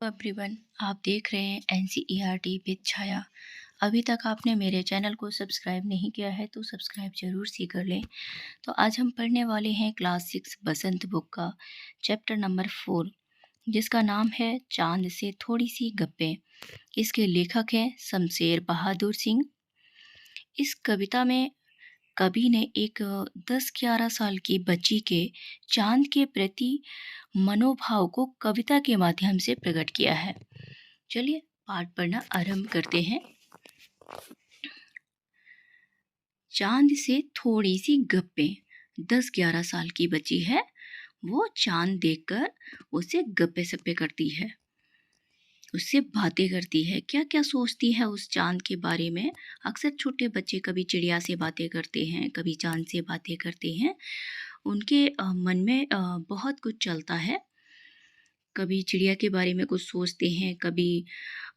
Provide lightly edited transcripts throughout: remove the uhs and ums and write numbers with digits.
Everyone, आप देख रहे हैं एनसीईआरटी विद छाया। अभी तक आपने मेरे चैनल को सब्सक्राइब नहीं किया है तो सब्सक्राइब जरूर सी कर लें। तो आज हम पढ़ने वाले हैं क्लास 6 बसंत बुक का चैप्टर नंबर 4, जिसका नाम है चांद से थोड़ी सी गप्पे। इसके लेखक हैं शमशेर बहादुर सिंह। इस कविता में कवि ने एक 10-11 साल की बच्ची के चांद के प्रति मनोभाव को कविता के माध्यम से प्रकट किया है। चलिए पाठ पढ़ना आरंभ करते हैं। चांद से थोड़ी सी गप्पे। 10-11 साल की बच्ची है, वो चांद देखकर उसे गप्पे सप्पे करती है, उससे बातें करती है। क्या क्या सोचती है उस चांद के बारे में। अक्सर छोटे बच्चे कभी चिड़िया से बातें करते हैं, कभी चांद से बातें करते हैं। उनके मन में बहुत कुछ चलता है। कभी चिड़िया के बारे में कुछ सोचते हैं, कभी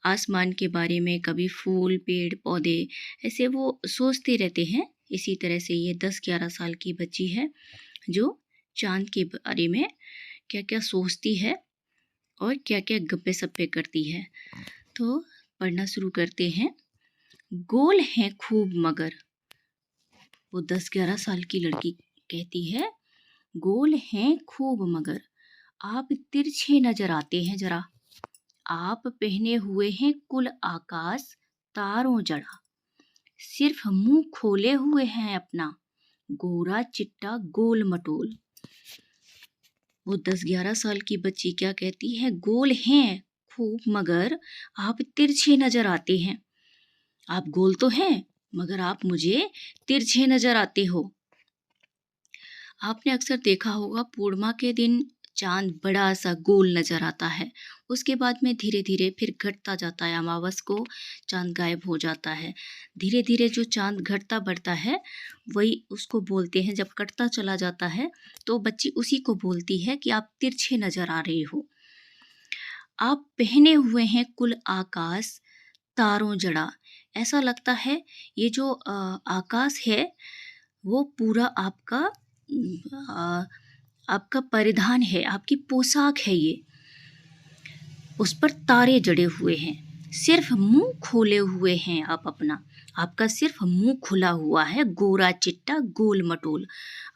आसमान के बारे में, कभी फूल पेड़ पौधे, ऐसे वो सोचते रहते हैं। इसी तरह से ये 10-11 साल की बच्ची है जो चांद के बारे में क्या क्या सोचती है और क्या क्या गप्पे सप्पे करती है। तो पढ़ना शुरू करते हैं। गोल है खूब मगर। वो 10-11 साल की लड़की कहती है, गोल हैं खूब मगर आप तिरछे नजर आते हैं जरा। आप पहने हुए हैं कुल आकाश तारों जड़ा। सिर्फ मुंह खोले हुए हैं अपना, गोरा चिट्टा गोल मटोल। वो 10-11 साल की बच्ची क्या कहती है, गोल हैं खूब मगर आप तिरछे नजर आते हैं। आप गोल तो हैं मगर आप मुझे तिरछे नजर आते हो। आपने अक्सर देखा होगा पूर्णिमा के दिन चांद बड़ा सा गोल नजर आता है। उसके बाद में धीरे धीरे फिर घटता जाता है। अमावस को चांद गायब हो जाता है। धीरे धीरे जो चांद घटता बढ़ता है वही उसको बोलते हैं। जब कटता चला जाता है तो बच्ची उसी को बोलती है कि आप तिरछे नजर आ रहे हो। आप पहने हुए हैं कुल आकाश तारों जड़ा। ऐसा लगता है ये जो आकाश है वो पूरा आपका परिधान है, आपकी पोशाक है ये। उस पर तारे जड़े हुए हैं। सिर्फ मुंह खोले हुए हैं आप अपना। आपका सिर्फ मुंह खुला हुआ है, गोरा चिट्टा गोल मटोल।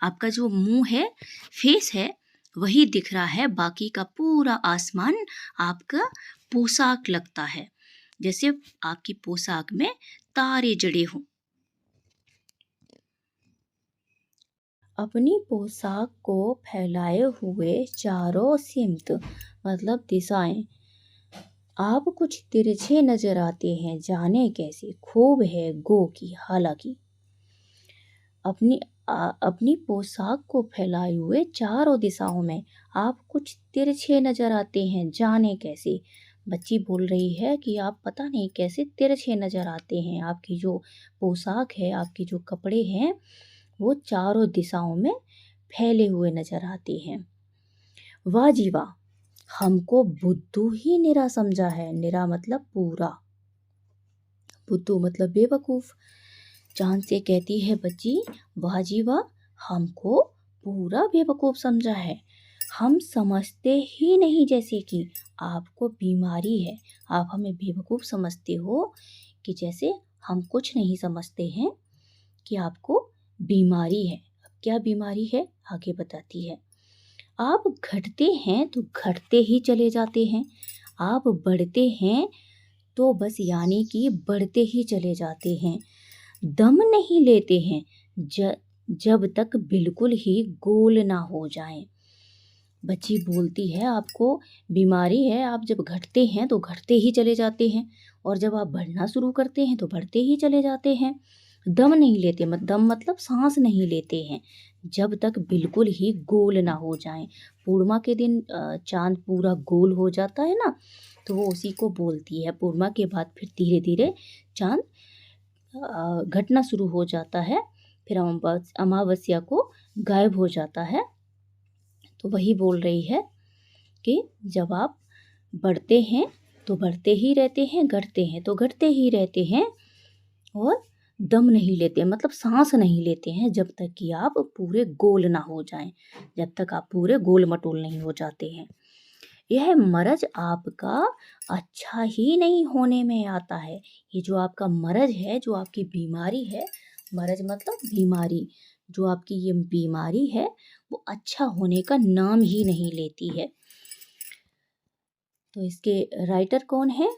आपका जो मुंह है, फेस है, वही दिख रहा है। बाकी का पूरा आसमान आपका पोशाक लगता है, जैसे आपकी पोशाक में तारे जड़े हों। अपनी पोशाक को फैलाए हुए चारों सिमत मतलब दिशाएं, आप कुछ तिरछे नजर आते हैं, जाने कैसे। खूब है गो की हालांकि। अपनी पोशाक को फैलाए हुए चारों दिशाओं में आप कुछ तिरछे नजर आते हैं, जाने कैसे। बच्ची बोल रही है कि आप पता नहीं कैसे तिरछे नजर आते हैं। आपकी जो पोशाक है, आपके जो कपड़े हैं, वो चारों दिशाओं में फैले हुए नजर आते हैं। वाह जी वाह, हमको बुद्धू ही निरा समझा है। निरा मतलब पूरा, बुद्धू मतलब बेवकूफ। चांद से कहती है बच्ची, वाह जी वाह, हमको पूरा बेवकूफ समझा है। हम समझते ही नहीं जैसे कि आपको बीमारी है। आप हमें बेवकूफ समझते हो कि जैसे हम कुछ नहीं समझते हैं कि आपको बीमारी है। अब क्या बीमारी है आगे बताती है। आप घटते हैं तो घटते ही चले जाते हैं। आप बढ़ते हैं तो बस यानी कि बढ़ते ही चले जाते हैं। दम नहीं लेते हैं जब तक बिल्कुल ही गोल ना हो जाएं। बच्ची बोलती है आपको बीमारी है। आप जब घटते हैं तो घटते ही चले जाते हैं, और जब आप बढ़ना शुरू करते हैं तो बढ़ते ही चले जाते हैं। दम नहीं लेते, दम मतलब सांस नहीं लेते हैं जब तक बिल्कुल ही गोल ना हो जाए। पूर्णिमा के दिन चांद पूरा गोल हो जाता है ना, तो वो उसी को बोलती है। पूर्णिमा के बाद फिर धीरे धीरे चांद घटना शुरू हो जाता है, फिर अमावस्या को गायब हो जाता है। तो वही बोल रही है कि जब आप बढ़ते हैं तो बढ़ते ही रहते हैं, घटते हैं तो घटते ही रहते हैं, और दम नहीं लेते मतलब सांस नहीं लेते हैं जब तक कि आप पूरे गोल ना हो जाएं, जब तक आप पूरे गोल मटोल नहीं हो जाते हैं। यह मरज आपका अच्छा ही नहीं होने में आता है। ये जो आपका मरज है, जो आपकी बीमारी है, मरज मतलब बीमारी, जो आपकी ये बीमारी है वो अच्छा होने का नाम ही नहीं लेती है। तो इसके राइटर कौन है?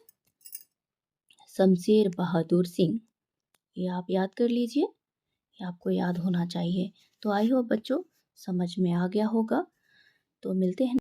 शमशेर बहादुर सिंह। ये आप याद कर लीजिए, ये आपको याद होना चाहिए। तो आई होप बच्चों समझ में आ गया होगा। तो मिलते हैं